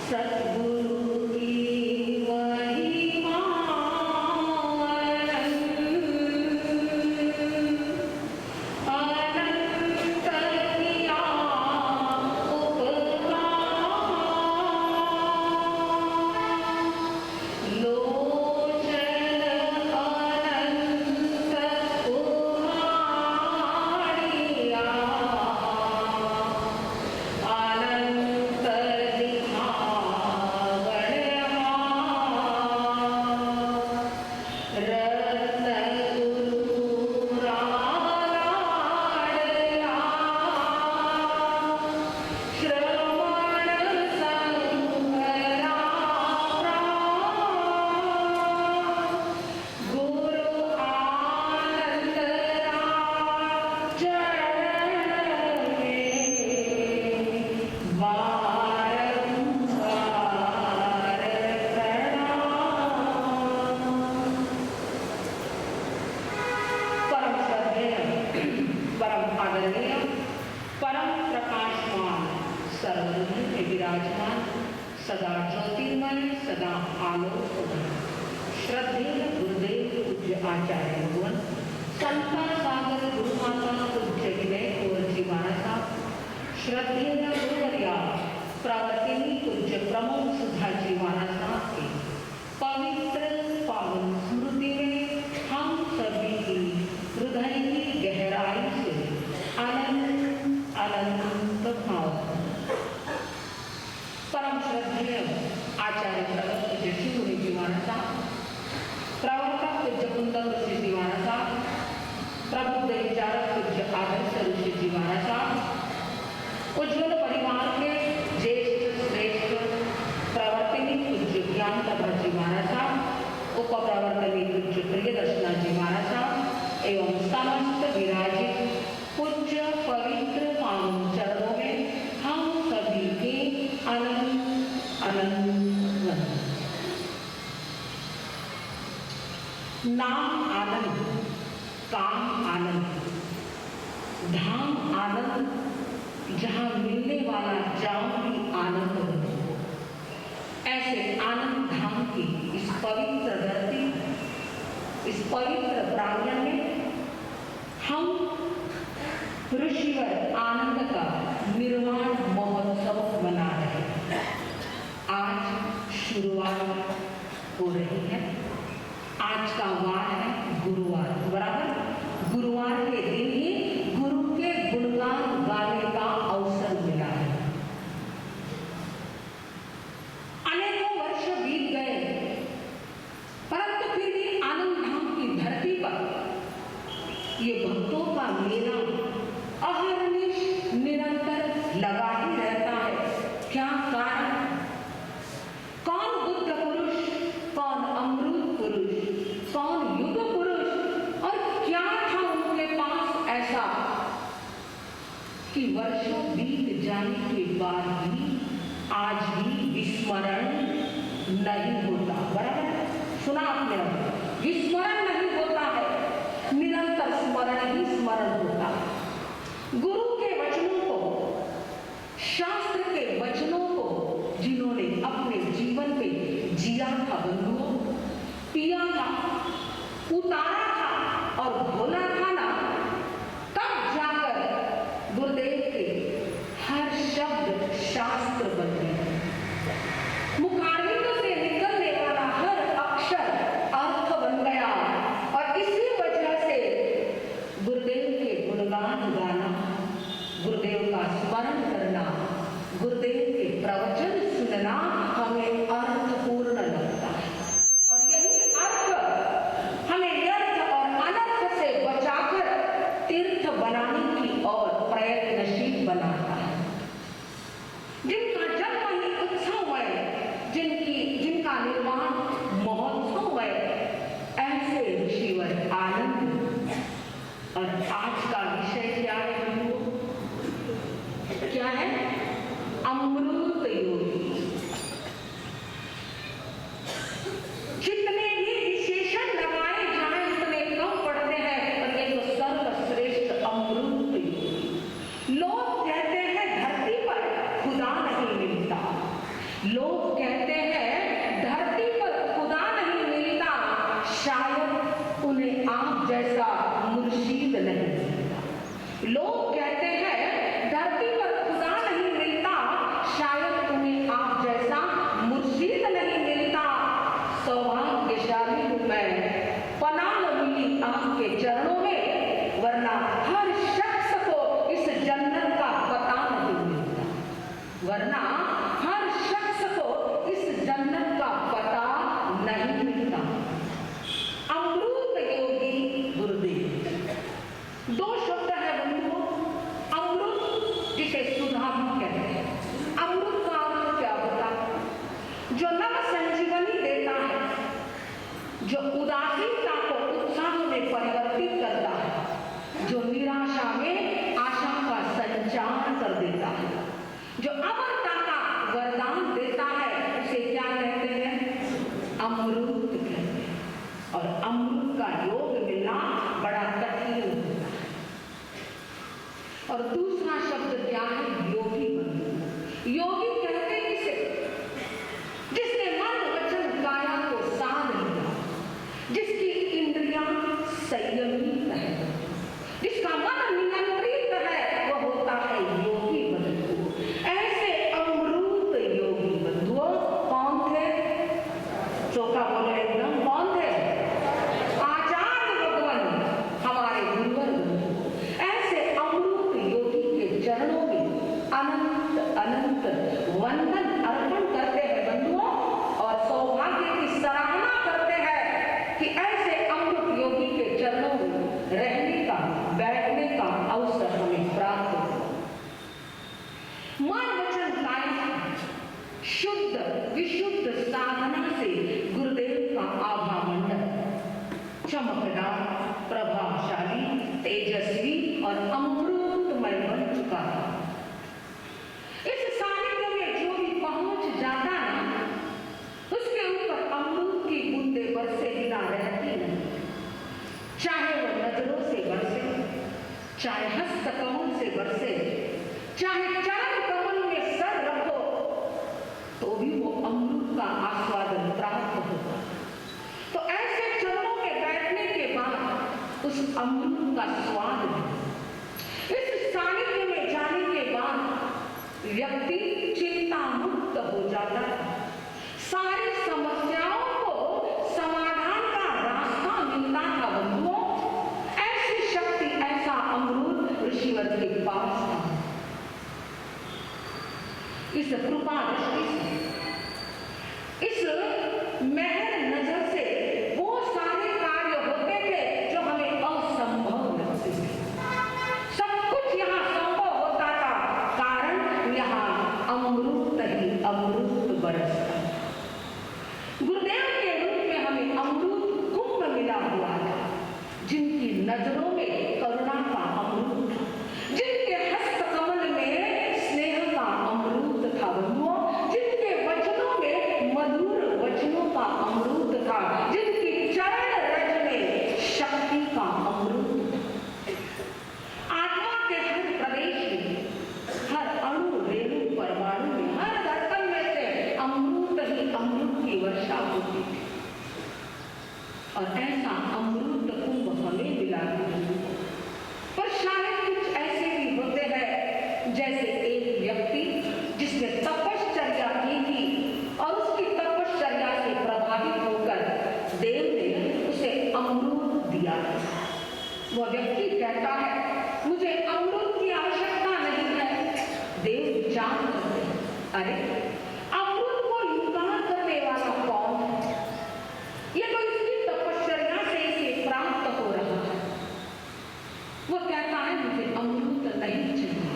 सतगुरु की महिमा अनंत किया उपकार, लोचन अनंत उहाड़िया, अनंत दिखा विराजमान सदा ज्योतिर्मय सदा आलोक श्रद्धेय गुरुदेव पूज्य आचार्य भगवान संता सागर गुरु माता पूज्य विनय कुंवरजी महाराज, श्रद्धेय गुरुवर्या प्रवर्तिनी पूज्य प्रमोद सुधाजी महाराज के पवित्र पावन स्मृति में हम सभी की हृदय की गहराई से अनंत अनंत भाव। परम श्रद्धेय आचार्य प्रवर पूज्य श्री मुनि जी महाराज, प्रवक्ता पूज्य कुंदन ऋषि जी महाराज, प्रबुद्ध विचारक पूज्य आदर्श ऋषि जी महाराज, उज्ज्वल परिवार के ज्येष्ठ श्रेष्ठ प्रवर्तिनी पूज्य ज्ञान तथा जी महाराज, उप प्रवर्तनी पूज्य प्रियदर्शना जी महाराज एवं समस्त विराजित पूज्य पवित्र पावन चरणों में हम सभी के अनंत अनंत नाम आनंद, काम आनंद, धाम आनंद, जहां मिलने वाला जाम भी आनंद हो। ऐसे आनंद धाम की इस पवित्र धरती, इस पवित्र प्रांगण में हम ऋषिवर आनंद का निर्वाण महोत्सव मना रहे हैं। आज शुरुआत हो रही है। आज का वार है गुरुवार, बराबर। गुरुवार के दिन ही गुरु के गुणगान गाने का अवसर मिला है। अनेकों वर्ष बीत गए, परंतु फिर भी आनंद धाम की धरती पर ये भक्तों का मेला अहर्निश निरंतर लगा ही रहता है। क्या कारण? कौन बुद्ध पुरुष, कौन अमृत पुरुष, कौन युग पुरुष, और क्या था उनके पास ऐसा कि वर्षों बीत जाने के बाद भी आज भी विस्मरण नहीं होता। बराबर सुना आपने? विस्मरण नहीं होता है, निरंतर स्मरण ही स्मरण होता है। गुरु के वचनों को, शास्त्र के वचनों को जिन्होंने अपने जीवन में जिया था, बंधुओं, पिया था, उतारा था और भोला था ना, तब जाकर गुरुदेव के हर शब्द शास्त्र बन गए। मुखारविंद से निकलने वाला हर अक्षर अर्थ बन गया। और इसी वजह से गुरुदेव के गुणगान गाना, गुरुदेव का स्मरण करना, गुरुदेव के प्रवचन सुनना हमें अर्थपूर्ण लगता है। और यही अर्थ हमें व्यर्थ और अनर्थ से बचाकर तीर्थ बनाने की ओर प्रयत्नशील बनाता है। जिनका जन्म ही उत्सवमय, जिनका निर्माण महोत्सवमय, ऐसे ऋषिवर आनंद। और आज का विषय क्या है? क्या है? अमृत योगी। जितने भी विशेषण लगाए जाए उतने कम पड़ते हैं, पर ये तो सर्वश्रेष्ठ अमृत योगी। लोग कहते हैं धरती पर लोग कहते हैं धरती पर खुदा नहीं मिलता, शायद उन्हें आप जैसा मुर्शीद नहीं मिलता। लोग कहते हैं धरती पर खुदा नहीं मिलता, शायद उन्हें आप जैसा मुर्शीद नहीं मिलता। सौभाग्यशाली हूं मैं, पनाह मिली आपके चरणों में, वरना हर शख्स को इस जन्नत का पता नहीं मिलता, वरना हर शख्स को इस जन्नत का पता नहीं मिलता। अमृत योगी गुरुदेव, दो शब्द है बंधुओं। अमृत जिसे सुधा भी कहते हैं। अमृत का अर्थ क्या होता है? जो नव संजीवनी देता है, जो उदासीनता को उत्साह में परिवर्तित करता है, जो निराशा में आशा का संचार कर देता है, जो अमरता का वरदान देता है, उसे क्या कहते हैं? अमृत कहते हैं। और अमृत का योग मिलना बड़ा कठिन होता है। और दूसरा शब्द क्या है? योगी बंधु। योगी कहते किसे? जिसने मन वचन काया को साध लिया, जिसकी इंद्रियां संयमित है, जिसका मन नियंत्रित है, वह होता है योगी बंधु। ऐसे अमृत योगी बंधुओं कौन थे? चौका बोलो एकदम, कौन थे? आचार्य भगवान, हमारे गुरुवर बंधु। ऐसे अमृत योगी के चरणों में अनंत अनंत वंदन अर्पण करते हैं बंधुओं, और सौभाग्य की सराहना करते हैं कि ऐसे अमृत योगी के चरणों में रहने का, बैठने का अवसर हमें प्राप्त हो। मन वचन काया शुद्ध विशुद्ध साधना से गुरुदेव का आभा मंडल चमकदार, प्रभावशाली, तेजस्वी और अमृतमय बन चुका है। इस सानिध्य में जो भी पहुंच जाता है, उसके ऊपर अमृत की बूंदें बरसे बिना रहती नहीं। चाहे वह नजरों से बरसे, चाहे हस्त कमल से बरसे, चाहे चरण कमल में सर रखो, तो भी वो अमृत का आस्वादन प्राप्त होगा। तो ऐसे चरणों में बैठने के बाद उस अमृत का स्वाद है। इस सानिध्य में जाने के बाद व्यक्ति चिंता मुक्त हो जाता है, सारी समस्याओं को समाधान का रास्ता मिलता था बंधुओं। ऐसी शक्ति, ऐसा अमृत ऋषिवर के पास था। इस कृपा दृष्टि से, इस मेहर नजर से वो सारे कार्य होते थे जो हमें असंभव लगते थे। सब कुछ यहाँ संभव होता था, कारण यहाँ अमृत ही अमृत बरसता। गुरुदेव के रूप में हमें अमृत कुंभ मिला हुआ था, जिनकी नजरों में करुणा का अमृत था, जिनके हस्त कमल में स्नेह का अमृत था बंधुओं, जिनके वचनों में मधुर वचनों का अमृत था, जिनकी चरण रज में शक्ति का अमृत था। आत्मा के हर प्रदेश में, हर अणु रेणु परमाणु में, हर धड़कन में से अमृत ही अमृत की वर्षा होती थी। और ऐसा अमृत कुंभ हमें मिला है। पर शायद कुछ ऐसे भी होते हैं, जैसे एक व्यक्ति जिसने तपश्चर्या की थी और उसकी तपश्चर्या से प्रभावित होकर देव ने उसे अमृत दिया। वह व्यक्ति कहता है मुझे अमृत की आवश्यकता नहीं है। देव विचार करते हैं, अरे अमृत को इंकार करने वाला कौन है? ये तो इसकी तपश्चर्या से इसे प्राप्त हो रहा है। वो कहता है मुझे अमृत नहीं चाहिए।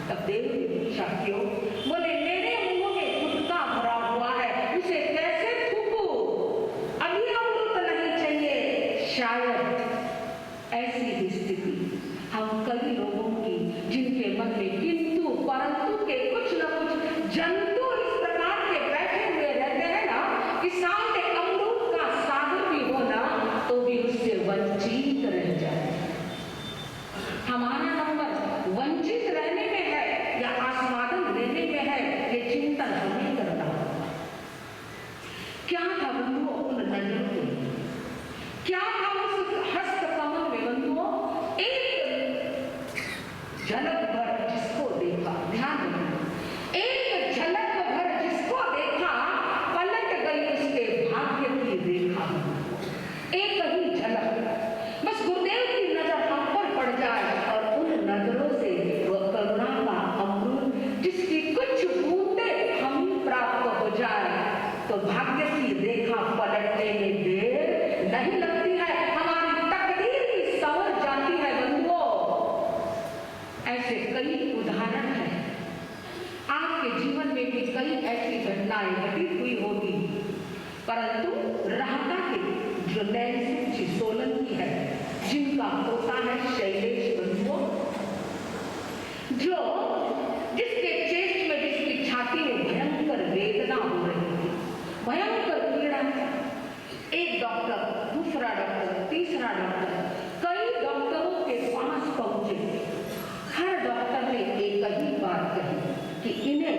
तब देव ने पूछा क्यों? बोले मेरे मुंह में गुटखा भरा हुआ है, उसे कैसे थूकूं? अभी अमृत नहीं चाहिए। शायद ऐसी ही स्थिति हम कई लोगों की, जिनके मन में किंतु परंतु के कुछ न कुछ जंतु इस झलक भर जिसको देखा, ध्यान रखना, एक झलक भर जिसको देखा, पलट गई उसके भाग्य की रेखा। एक ही झलक, बस गुरुदेव की नजर हम पर पड़ जाए और उन नजरों से वह करुणा का अमृत जिसकी कुछ बूंदें हम प्राप्त हो जाए, तो भाग्य की रेखा पलटने में देर नहीं लगती है, हमारी तकदीर ही संवर जाती है बंधुओं। ऐसे कई उदाहरण हैं, आपके जीवन में भी कई ऐसी घटनाएं घटित हुई होगी, परंतु राहता के जो नैन्सी जी सोलंकी है, जिनका पोता है शैलेश बंधुओं, जो जिसके चेस्ट में, जिसकी छाती में भयंकर वेदना हो रही थी, भयंकर पीड़ा। एक डॉक्टर, दूसरा डॉक्टर, तीसरा डॉक्टर, कई डॉक्टरों के पास पहुंचे। हर डॉक्टर ने एक ही बात कही कि इन्हें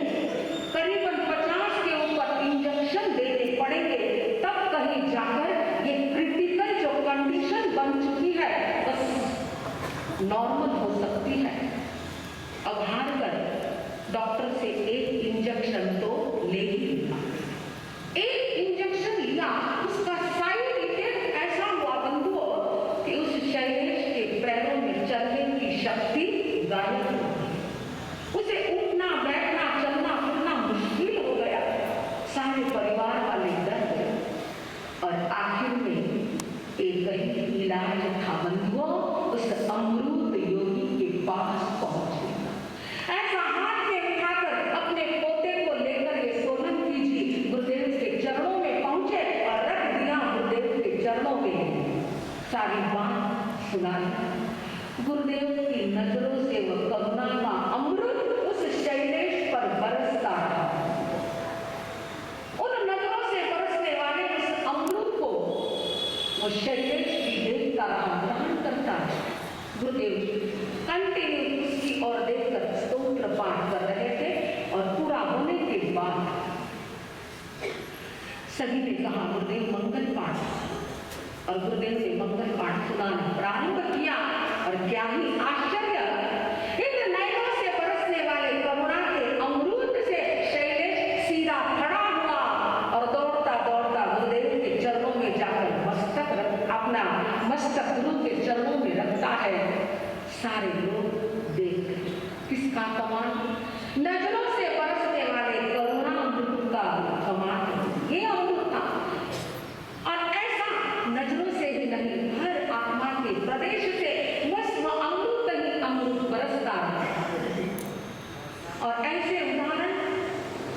करीबन 50 के ऊपर इंजेक्शन देने पड़ेंगे, तब कहीं जाकर ये क्रिटिकल जो कंडीशन बन चुकी है बस नॉर्मल हो सकती है। अब हार कर डॉक्टर से एक इंजेक्शन तो ले ही लिया। एक इंजेक्शन लिया, उसका साइड इफेक्ट ऐसा हुआ बंधुओं कि उस शैलेश के पैरों में चलने की शक्ति गायब हो गई। उसे उठना, बैठना, चलना फिरना मुश्किल हो गया। सारे परिवार वाले डर गए और आखिर में एक ही इलाज था बंधुओं, उस अमृत योगी के पास पहुंचे। ऐसा हाथ में उठाकर अपने पोते को लेकर ये सोलंकी जी गुरुदेव के चरणों में पहुंचे और रख दिया गुरुदेव के चरणों में, सारी बात सुना। गुरुदेव की नजरों से वह करुणा का अमृत उस शैलेश पर बरसता रहा। उन नजरों से बरसने वाले उस अमृत को वो शैलेश भी देखता रहा, ग्रहण करता है। गुरुदेव कंटिन्यू उसकी ओर देखकर स्तोत्र पाठ कर रहे थे और पूरा होने के बाद सभी ने कहा गुरुदेव मंगल पाठ, और गुरुदेव ने मंगल पाठ सुनाना प्रारंभ किया। और क्या ही आश्चर्य, इन नयनों से बरसने वाले करुणा के अमृत से शैलेश सीधा खड़ा हुआ और दौड़ता दौड़ता गुरुदेव के चरणों में जाकर अपना मस्तक गुरु के चरणों में रखता है। सारे लोग देख, किसका कमाल, नजरों से बरसने वाले करुणा अमृत का कमाल, ये अमृत था। और ऐसा नजरों से ही नहीं, हर आत्मा के प्रदेश से बस वह अमृत ही अमृत बरसता है। और ऐसे उदाहरण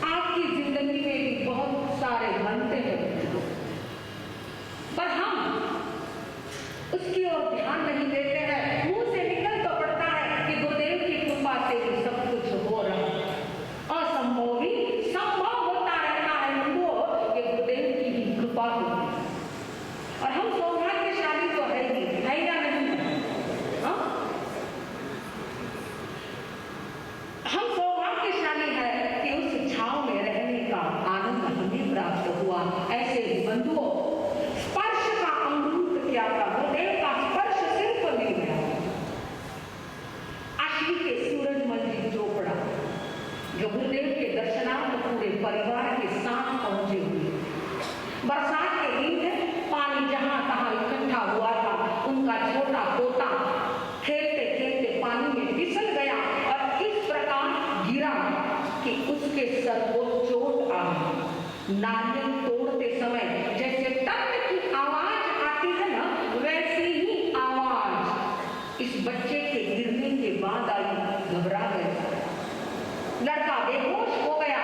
आपकी जिंदगी में भी बहुत सारे बनते हैं, पर हम उसकी ओर ध्यान नहीं देते हैं। मुंह से निकल तो पड़ता है कि गुरुदेव की कृपा से ही सब कुछ हो रहा है, असंभव भी संभव होता रहता है बंधुओं, ये गुरुदेव की ही कृपा होती है। और हम सौभाग्यशाली तो है या नहीं? हाँ, हम सौभाग्यशाली है कि उस छांव में रहने का आनंद हमें प्राप्त हुआ। ऐसे ही बंधुओं, स्पर्श का अमृत क्या था, गुरुदेव का स्पर्श सिर्फ नहीं गया। आश्वी के सूरजमल जी चोपड़ा जो गुरुदेव के दर्शनार्थ पूरे परिवार के साथ पहुंचे हुए, बरसात के दिन है, पानी जहां तहां इकट्ठा हुआ था, उनका छोटा पोता खेलते खेलते पानी में फिसल गया और इस प्रकार गिरा कि उसके सर को चोट आ गई। नारियल तोड़ते समय जैसे टक की आवाज आती है ना, वैसी ही आवाज इस बच्चे के गिरने के बाद आई। घबरा गया, लड़का बेहोश हो गया।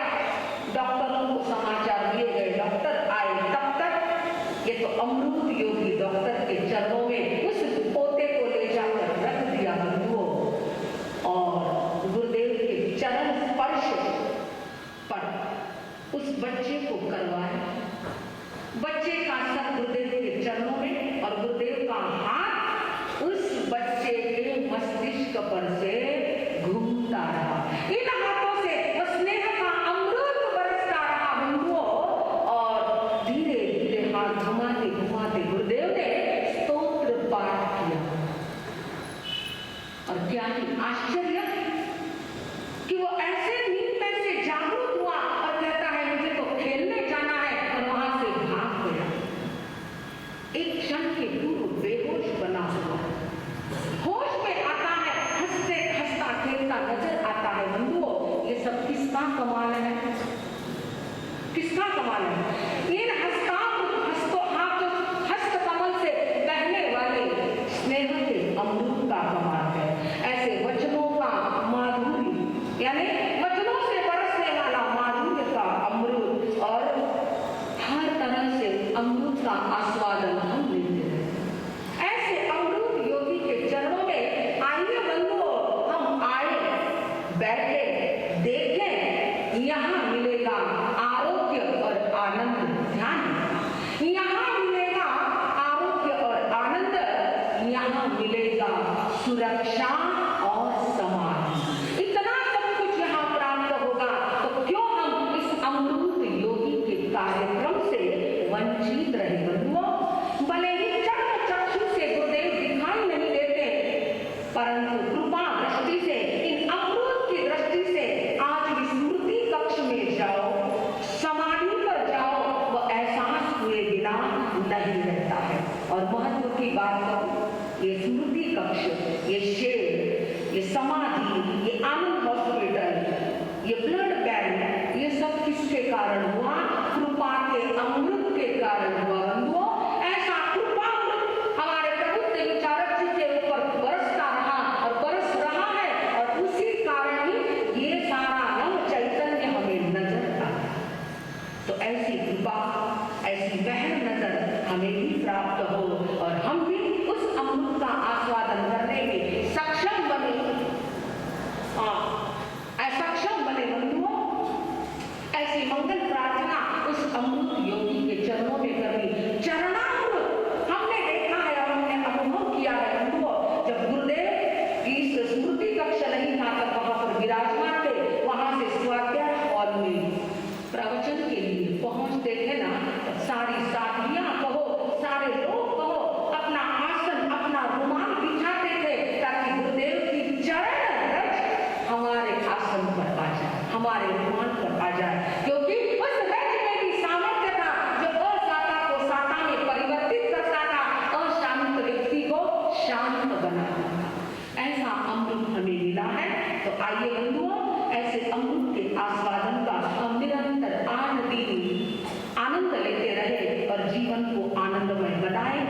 डॉक्टरों को समाचार दिए गए, डॉक्टर आए, तब तक ये तो अमृत योगी डॉक्टर के चरणों में उस पोते को ले जाकर रख दिया बंधुओं, और गुरुदेव के चरण स्पर्श पर उस बच्चे को करवाया। बच्चे का सर गुरुदेव के चरणों में और गुरुदेव का हाथ उस बच्चे के मस्तिष्क पर से घूमता रहा। इन हाथों से स्नेह का अमृत बरसता रहा बंधुओं, और धीरे धीरे हाथ घुमाते घुमाते गुरुदेव ने स्तोत्र पाठ किया। और क्या ही आश्चर्य, किसका कमाल है? किसका कमाल है? इन हस्त कमल से बहने वाले स्नेह के अमृत का कमाल है। ऐसे वचनों का माधुर्य, यानी वचनों से बरसने वाला माधुर्य का अमृत, और हर तरह से अमृत का आस्वादन हम लेते हैं। ऐसे अमृत योगी के चरणों में आइए बंधुओं, हम आए, बैठे, देखें। यहाँ मिलेगा आरोग्य और आनंद। ध्यान, यहाँ मिलेगा आरोग्य और आनंद, यहाँ मिलेगा सुरक्षा और समाधि। इतना सब कुछ यहाँ प्राप्त होगा, तो क्यों हम इस अमृत योगी के कार्यक्रम से वंचित रहे बंधुओं? भले ही चक्षु से गुरुदेव दिखाई नहीं देते, परंतु कृपा दृष्टि से, इन अमृत की दृष्टि से आज भी स्मृति कक्ष में जाओ, समाधि पर जाओ, वो एहसास हुए बिना नहीं रहता है। और महत्व की बात करूं, ये स्मृति कक्ष, ये शेर, ये समाधि, ये आनंद हॉस्पिटल, ये ब्लड बैंक, ये सब किसके कारण हुआ? कृपा के अमृत के कारण हुआ बंधुओं। ऐसा कृपा अमृत हमारे प्रबुद्ध विचारक जी के ऊपर बरसता रहा और बरस रहा है, और उसी कारण ही ये सारा नव चैतन्य हमें नजर आता है। तो ऐसी कृपा, ऐसी गहन नजर हमें भी प्राप्त हो, और हम भी उस अमृत का आस्वादन करने में सक्षम बने। असक्षम बने बंधुओं। ऐसी मंगल प्रार्थना उस अमृत योगी के चरणों में करनी। चरणामृत हमने देखा है और हमने अनुभव किया है बंधुओं। जब गुरुदेव की स्मृति कक्ष नहीं था तब वहां पर विराजमान थे, वहां से स्वाध्याय हॉल में प्रवचन के लिए पहुंचते थे ना, सारी साधुयां कहो, सारे लोग कहो, अपना आसन, अपना रुमाल बिछाते थे ताकि गुरुदेव की चरण रज हमारे आसन पर आ जाए, हमारे रुमाल पर आ जाए, क्योंकि उस रज में भी सामर्थ्य था जो असाता को साता में परिवर्तित करता था, अशांत व्यक्ति को शांत बनाता था। ऐसा अमृत हमें मिला है। तो आइए बंधुओं, ऐसे अमृत के आस्वादन का हम निरंतर आनंद लेते रहे और जीवन को आनंदमय बनाए।